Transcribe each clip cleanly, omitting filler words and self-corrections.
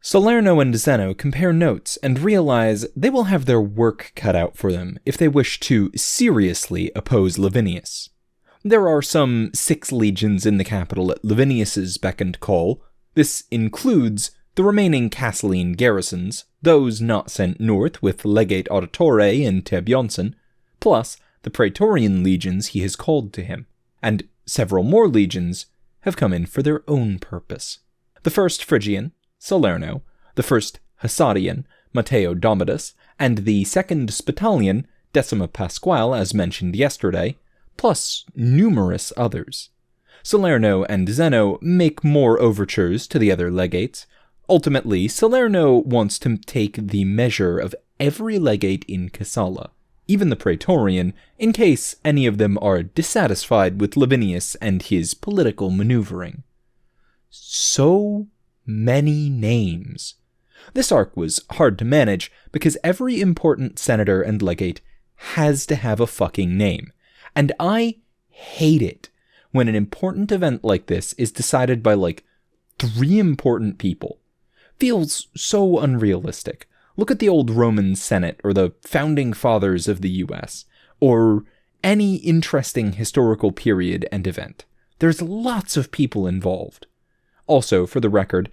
Salerno and Zeno compare notes and realize they will have their work cut out for them if they wish to seriously oppose Lavinius. There are some 6 legions in the capital at Lavinius's beck and call. This includes the remaining Castline garrisons, those not sent north with Legate Auditore and Tebjonsen, plus the Praetorian legions he has called to him, and several more legions have come in for their own purpose. The first Phrygian, Salerno, the first Hassadian, Matteo Domidus, and the second Spitalian, Decima Pasquale, as mentioned yesterday, plus numerous others. Salerno and Zeno make more overtures to the other legates. Ultimately, Salerno wants to take the measure of every legate in Cassala, even the Praetorian, in case any of them are dissatisfied with Lavinius and his political maneuvering. So many names. This arc was hard to manage because every important senator and legate has to have a fucking name, and I hate it when an important event like this is decided by 3 important people. Feels so unrealistic. Look at the old Roman Senate or the founding fathers of the US, or any interesting historical period and event. There's lots of people involved. Also, for the record,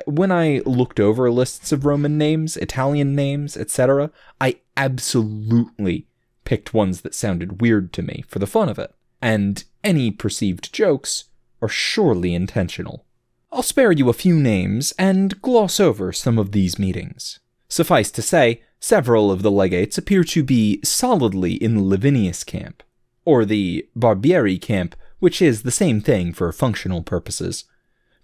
when I looked over lists of Roman names, Italian names, etc., I absolutely picked ones that sounded weird to me for the fun of it, and any perceived jokes are surely intentional. I'll spare you a few names and gloss over some of these meetings. Suffice to say, several of the legates appear to be solidly in the Lavinius camp, or the Barbieri camp, which is the same thing for functional purposes.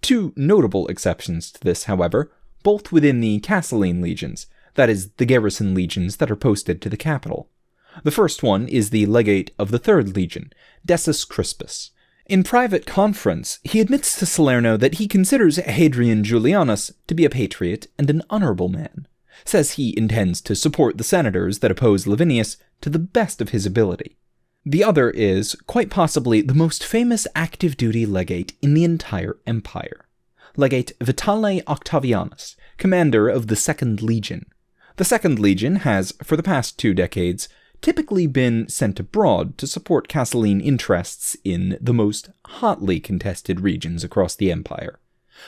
2 notable exceptions to this, however, both within the Castline legions, that is, the garrison legions that are posted to the capital. The first one is the legate of the 3rd legion, Decius Crispus. In private conference, he admits to Salerno that he considers Hadrian Julianus to be a patriot and an honorable man, says he intends to support the senators that oppose Lavinius to the best of his ability. The other is, quite possibly, the most famous active-duty legate in the entire empire. Legate Vitale Octavianus, commander of the 2nd Legion. The 2nd Legion has, for the past 2 decades, typically been sent abroad to support Castline interests in the most hotly contested regions across the empire.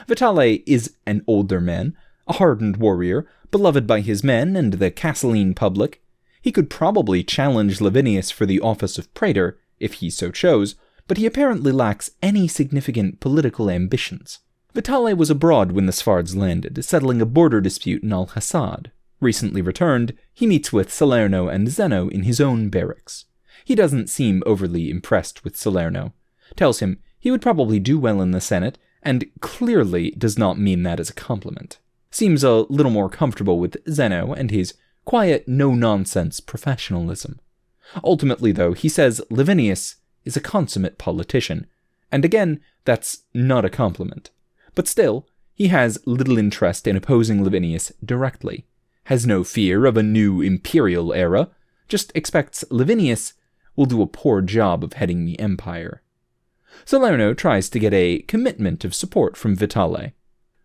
Vitale is an older man, a hardened warrior, beloved by his men and the Castline public. He could probably challenge Lavinius for the office of praetor, if he so chose, but he apparently lacks any significant political ambitions. Vitale was abroad when the Sfards landed, settling a border dispute in Al-Hassad. Recently returned, he meets with Salerno and Zeno in his own barracks. He doesn't seem overly impressed with Salerno, tells him he would probably do well in the Senate, and clearly does not mean that as a compliment. Seems a little more comfortable with Zeno and his quiet, no-nonsense professionalism. Ultimately, though, he says Lavinius is a consummate politician, and again, that's not a compliment. But still, he has little interest in opposing Lavinius directly, has no fear of a new imperial era, just expects Lavinius will do a poor job of heading the empire. Salerno tries to get a commitment of support from Vitale.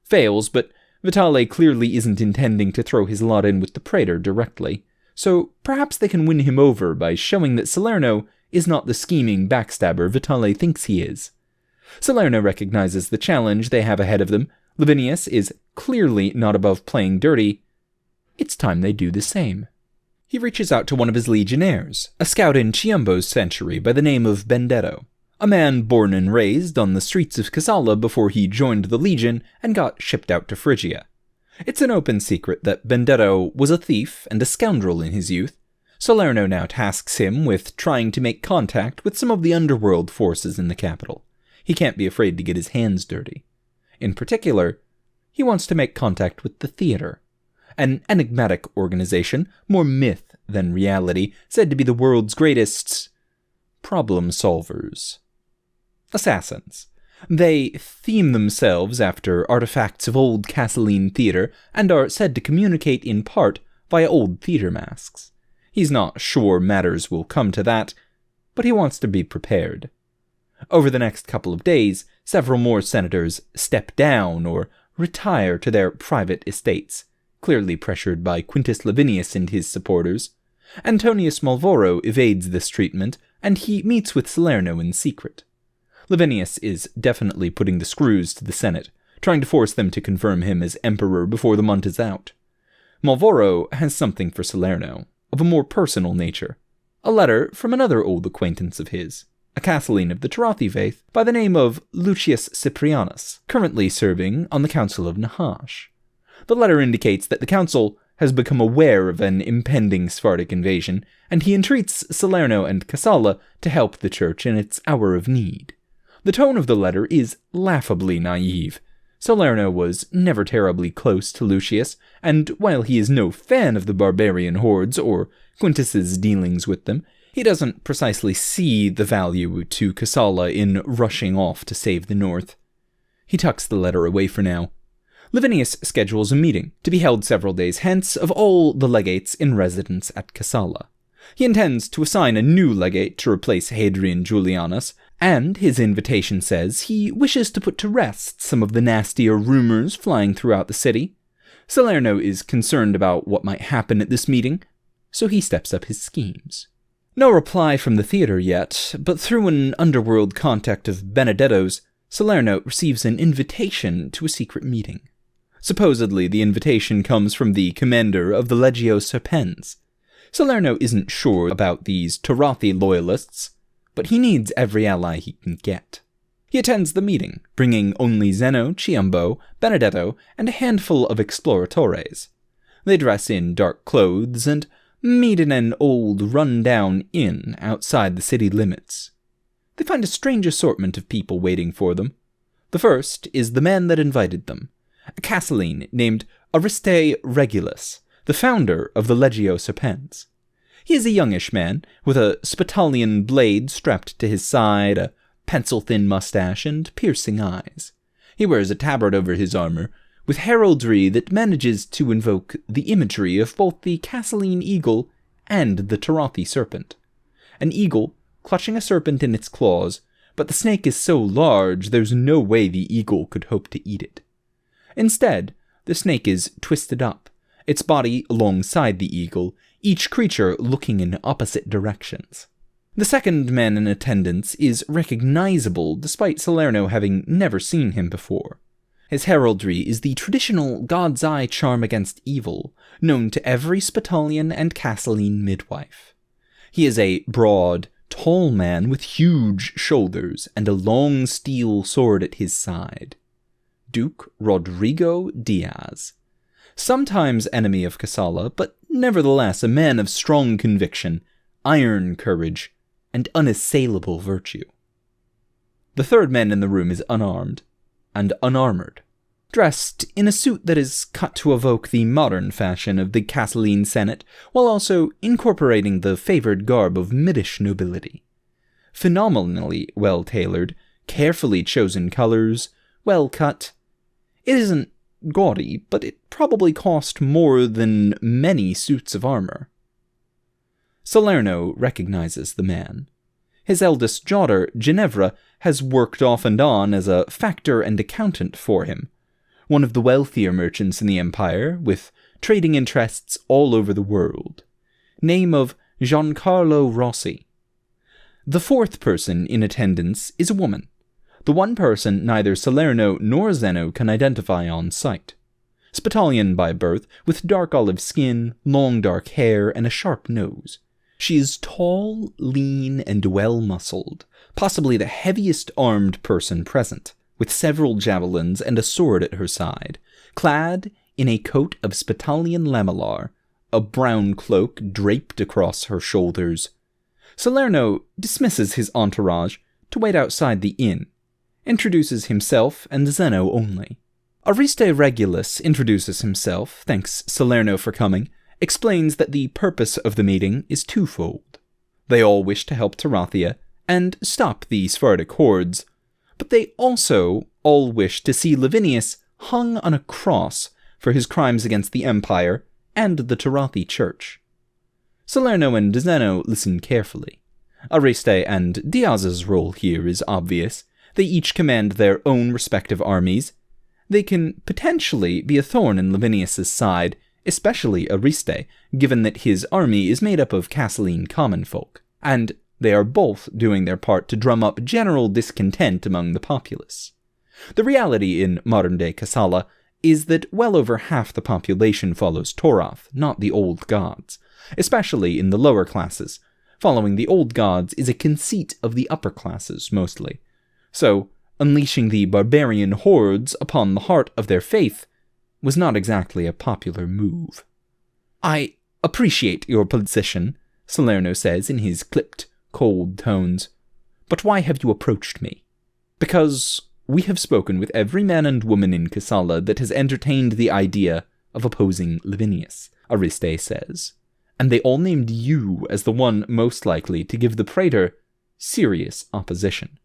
Fails, but Vitale clearly isn't intending to throw his lot in with the praetor directly, so perhaps they can win him over by showing that Salerno is not the scheming backstabber Vitale thinks he is. Salerno recognizes the challenge they have ahead of them. Lavinius is clearly not above playing dirty. It's time they do the same. He reaches out to one of his legionnaires, a scout in Ciambo's century by the name of Benedetto, a man born and raised on the streets of Cassala before he joined the legion and got shipped out to Phrygia. It's an open secret that Benedetto was a thief and a scoundrel in his youth. Salerno now tasks him with trying to make contact with some of the underworld forces in the capital. He can't be afraid to get his hands dirty. In particular, he wants to make contact with the theater, an enigmatic organization, more myth than reality, said to be the world's greatest problem solvers. Assassins. They theme themselves after artifacts of old Castline theater and are said to communicate in part via old theater masks. He's not sure matters will come to that, but he wants to be prepared. Over the next couple of days, several more senators step down or retire to their private estates, clearly pressured by Quintus Lavinius and his supporters. Antonius Malvoro evades this treatment, and he meets with Salerno in secret. Lavinius is definitely putting the screws to the Senate, trying to force them to confirm him as emperor before the month is out. Malvoro has something for Salerno, of a more personal nature. A letter from another old acquaintance of his, a Castellan of the Tarathi faith by the name of Lucius Cyprianus, currently serving on the Council of Nahash. The letter indicates that the council has become aware of an impending Sephardic invasion, and he entreats Salerno and Kassala to help the church in its hour of need. The tone of the letter is laughably naive. Salerno was never terribly close to Lucius, and while he is no fan of the barbarian hordes or Quintus's dealings with them, he doesn't precisely see the value to Kassala in rushing off to save the north. He tucks the letter away for now. Lavinius schedules a meeting, to be held several days hence, of all the legates in residence at Kassala. He intends to assign a new legate to replace Hadrian Julianus, and his invitation says he wishes to put to rest some of the nastier rumors flying throughout the city. Salerno is concerned about what might happen at this meeting, so he steps up his schemes. No reply from the theater yet, but through an underworld contact of Benedetto's, Salerno receives an invitation to a secret meeting. Supposedly, the invitation comes from the commander of the Legio Serpens. Salerno isn't sure about these Tarathi loyalists, but he needs every ally he can get. He attends the meeting, bringing only Zeno, Ciambo, Benedetto, and a handful of exploratores. They dress in dark clothes and meet in an old, run-down inn outside the city limits. They find a strange assortment of people waiting for them. The first is the man that invited them, a Castellan named Ariste Regulus, the founder of the Legio Serpens. He is a youngish man, with a Spitalian blade strapped to his side, a pencil-thin mustache, and piercing eyes. He wears a tabard over his armor, with heraldry that manages to invoke the imagery of both the Castellan eagle and the Tarathi serpent. An eagle clutching a serpent in its claws, but the snake is so large there's no way the eagle could hope to eat it. Instead, the snake is twisted up, its body alongside the eagle, each creature looking in opposite directions. The second man in attendance is recognizable despite Salerno having never seen him before. His heraldry is the traditional God's Eye charm against evil, known to every Spitalian and Castellan midwife. He is a broad, tall man with huge shoulders and a long steel sword at his side. Duke Rodrigo Diaz. Sometimes enemy of Kassala, but nevertheless a man of strong conviction, iron courage, and unassailable virtue. The third man in the room is unarmed and unarmored, dressed in a suit that is cut to evoke the modern fashion of the Castellan Senate, while also incorporating the favored garb of Middish nobility. Phenomenally well-tailored, carefully chosen colors, well-cut. It isn't gaudy, but it probably cost more than many suits of armor. Salerno recognizes the man. His eldest daughter, Ginevra, has worked off and on as a factor and accountant for him, one of the wealthier merchants in the empire, with trading interests all over the world. Name of Giancarlo Rossi. The fourth person in attendance is a woman, the one person neither Salerno nor Zeno can identify on sight. Spitalian by birth, with dark olive skin, long dark hair, and a sharp nose. She is tall, lean, and well-muscled, possibly the heaviest armed person present, with several javelins and a sword at her side, clad in a coat of Spitalian lamellar, a brown cloak draped across her shoulders. Salerno dismisses his entourage to wait outside the inn, introduces himself and Zeno only. Ariste Regulus introduces himself, thanks Salerno for coming, explains that the purpose of the meeting is twofold. They all wish to help Tarathia and stop the Sephardic hordes, but they also all wish to see Lavinius hung on a cross for his crimes against the empire and the Tarathi church. Salerno and Zeno listen carefully. Ariste and Diaz's role here is obvious. They each command their own respective armies. They can potentially be a thorn in Lavinius's side, especially Ariste, given that his army is made up of Casseline common folk, and they are both doing their part to drum up general discontent among the populace. The reality in modern-day Kassala is that well over half the population follows Toroth, not the old gods, especially in the lower classes. Following the old gods is a conceit of the upper classes, mostly. So, unleashing the barbarian hordes upon the heart of their faith was not exactly a popular move. "I appreciate your position," Salerno says in his clipped, cold tones. "But why have you approached me?" "Because we have spoken with every man and woman in Kassala that has entertained the idea of opposing Lavinius," Ariste says, "and they all named you as the one most likely to give the praetor serious opposition."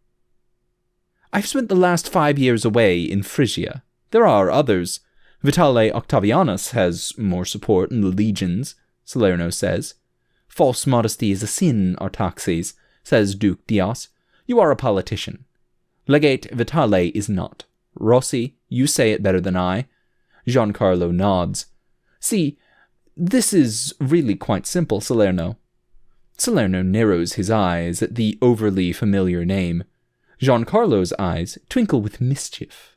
"I've spent the last 5 years away in Phrygia. There are others. Vitale Octavianus has more support in the legions," Salerno says. "False modesty is a sin, Artaxes," says Duke Dios. "You are a politician. Legate Vitale is not. Rossi, you say it better than I." Giancarlo nods. "See, this is really quite simple, Salerno." Salerno narrows his eyes at the overly familiar name. Giancarlo's eyes twinkle with mischief.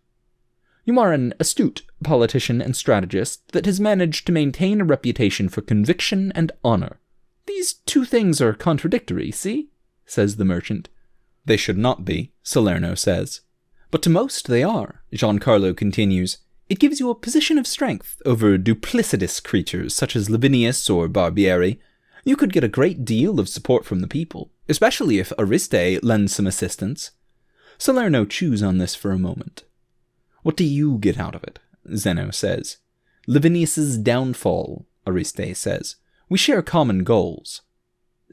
"You are an astute politician and strategist that has managed to maintain a reputation for conviction and honor. These two things are contradictory, see?" says the merchant. "They should not be," Salerno says. "But to most they are," Giancarlo continues. "It gives you a position of strength over duplicitous creatures such as Lavinius or Barbieri. You could get a great deal of support from the people, especially if Ariste lends some assistance." Salerno chews on this for a moment. "What do you get out of it?" Zeno says. "Lavinius's downfall," Ariste says. "We share common goals."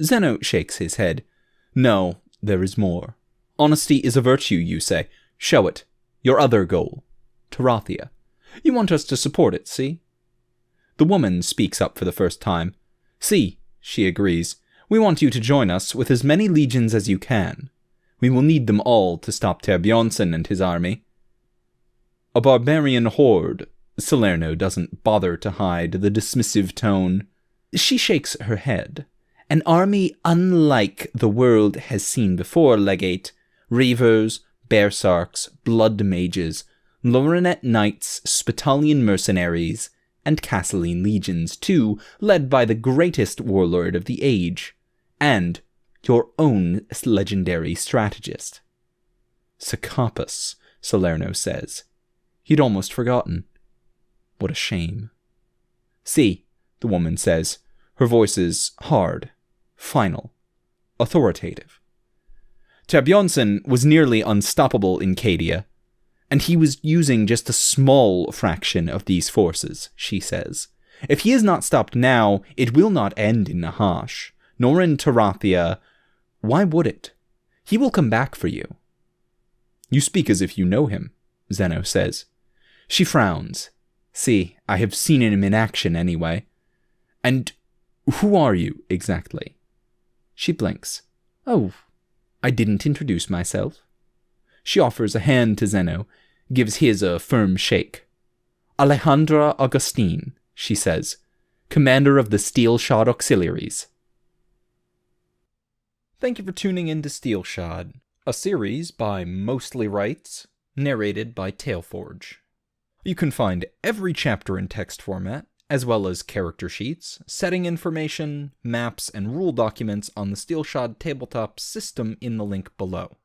Zeno shakes his head. "No, there is more. Honesty is a virtue, you say. Show it. Your other goal. Tarathia. You want us to support it, see?" The woman speaks up for the first time. "See," she agrees. "We want you to join us with as many legions as you can. We will need them all to stop Terbjornsson and his army." "A barbarian horde." Salerno doesn't bother to hide the dismissive tone. She shakes her head. "An army unlike the world has seen before, Legate. Reavers, Bearsarks, Blood Mages, Lorinet Knights, Spitalian Mercenaries, and Casseline legions, too, led by the greatest warlord of the age. And your own legendary strategist." "Sakapus," Salerno says. He'd almost forgotten. What a shame. "See," the woman says. Her voice is hard, final, authoritative. "Terbjornsson was nearly unstoppable in Cadia, and he was using just a small fraction of these forces," she says. "If he is not stopped now, it will not end in Nahash, nor in Tarathia. Why would it? He will come back for you." "You speak as if you know him," Zeno says. She frowns. "See, I have seen him in action anyway." "And who are you, exactly?" She blinks. "Oh, I didn't introduce myself." She offers a hand to Zeno, gives his a firm shake. "Alejandra Augustine," she says, "commander of the Steelshod Auxiliaries." Thank you for tuning in to Steelshod, a series by Mostly Rights, narrated by Tailforge. You can find every chapter in text format, as well as character sheets, setting information, maps, and rule documents on the Steelshod tabletop system in the link below.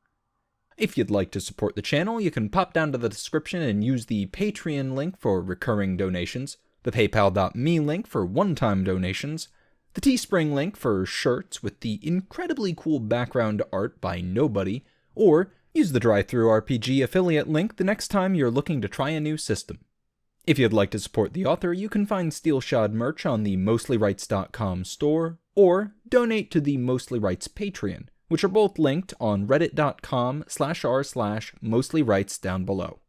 If you'd like to support the channel, you can pop down to the description and use the Patreon link for recurring donations, the paypal.me link for one-time donations, the Teespring link for shirts with the incredibly cool background art by Nobody, or use the DriveThruRPG affiliate link the next time you're looking to try a new system. If you'd like to support the author, you can find Steelshod merch on the MostlyRights.com store, or donate to the Mostly Rights Patreon, which are both linked on reddit.com/r/mostlyrights down below.